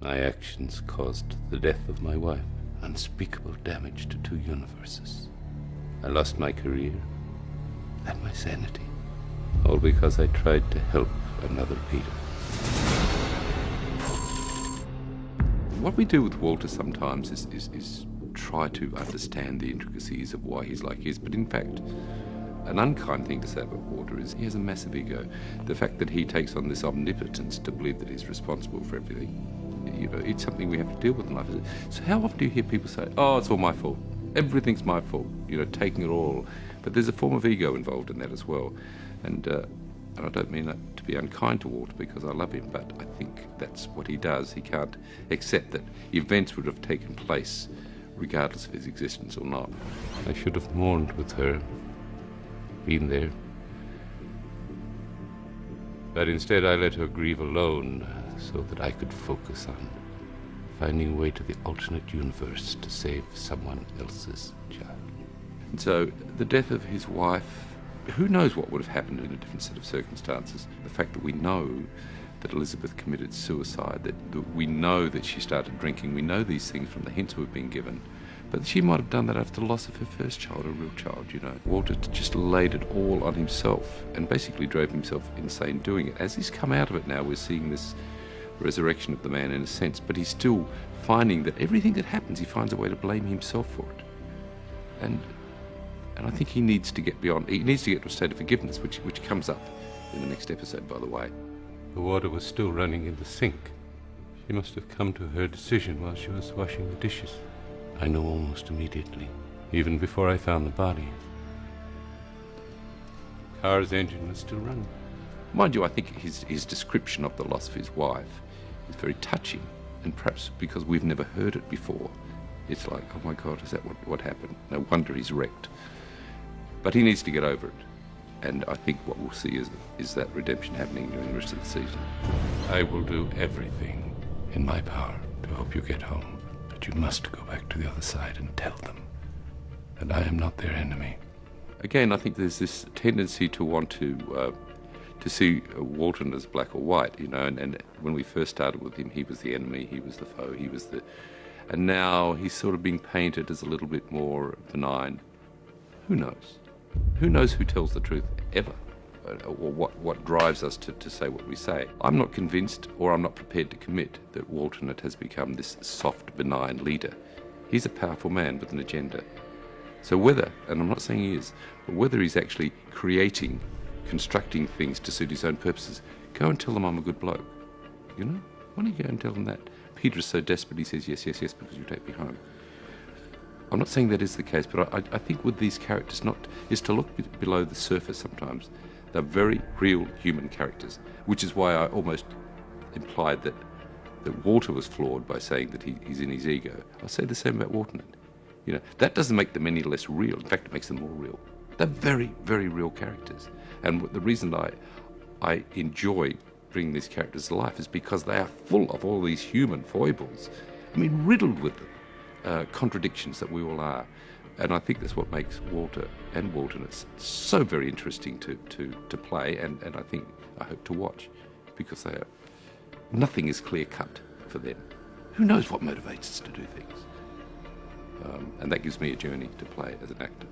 My actions caused the death of my wife, unspeakable damage to 2 universes. I lost my career and my sanity, all because I tried to help another Peter. What we do with Walter sometimes is try to understand the intricacies of why he's like he is, but in fact, an unkind thing to say about Walter is he has a massive ego. The fact that he takes on this omnipotence to believe that he's responsible for everything, it's something we have to deal with in life. So how often do you hear people say, oh, it's all my fault, everything's my fault, taking it all? But there's a form of ego involved in that as well. And I don't mean that to be unkind to Walter, because I love him, but I think that's what he does. He can't accept that events would have taken place regardless of his existence or not. I should have mourned with her, been there. But instead I let her grieve alone so that I could focus on finding a way to the alternate universe to save someone else's child. And so the death of his wife, who knows what would have happened in a different set of circumstances? The fact that we know that Elizabeth committed suicide, that we know that she started drinking, we know these things from the hints we've been given, but she might have done that after the loss of her first child, a real child, Walter just laid it all on himself and basically drove himself insane doing it. As he's come out of it now, we're seeing this resurrection of the man in a sense, but he's still finding that everything that happens, he finds a way to blame himself for it. And I think he needs to get beyond, he needs to get to a state of forgiveness, which comes up in the next episode, by the way. The water was still running in the sink. She must have come to her decision while she was washing the dishes. I know almost immediately, even before I found the body. The car's engine was still running. Mind you, I think his description of the loss of his wife is very touching, and perhaps because we've never heard it before, it's like, oh my God, is that what happened? No wonder he's wrecked. But he needs to get over it. And I think what we'll see is that redemption happening during the rest of the season. I will do everything in my power to help you get home. But you must go back to the other side and tell them that I am not their enemy. Again, I think there's this tendency to want to see Walton as black or white, and when we first started with him, he was the enemy, he was the foe, and now he's sort of being painted as a little bit more benign. Who knows? Who knows who tells the truth ever, or what drives us to say what we say? I'm not convinced, or I'm not prepared to commit, that Walton has become this soft, benign leader. He's a powerful man with an agenda. So whether, and I'm not saying he is, but whether he's actually constructing things to suit his own purposes, go and tell them I'm a good bloke. Why don't you go and tell them that? Peter is so desperate, he says, yes, yes, yes, because you take me home. I'm not saying that is the case, but I think with these characters is to look below the surface sometimes. They're very real human characters, which is why I almost implied that Walter was flawed by saying that he's in his ego. I'll say the same about Walton. That doesn't make them any less real. In fact, it makes them more real. They're very, very real characters. And the reason I enjoy bringing these characters to life is because they are full of all these human foibles. Riddled with them. Contradictions that we all are, and I think that's what makes Walter and Walton so very interesting to play, and I hope to watch, because nothing is clear cut for them. Who knows what motivates us to do things, and that gives me a journey to play as an actor.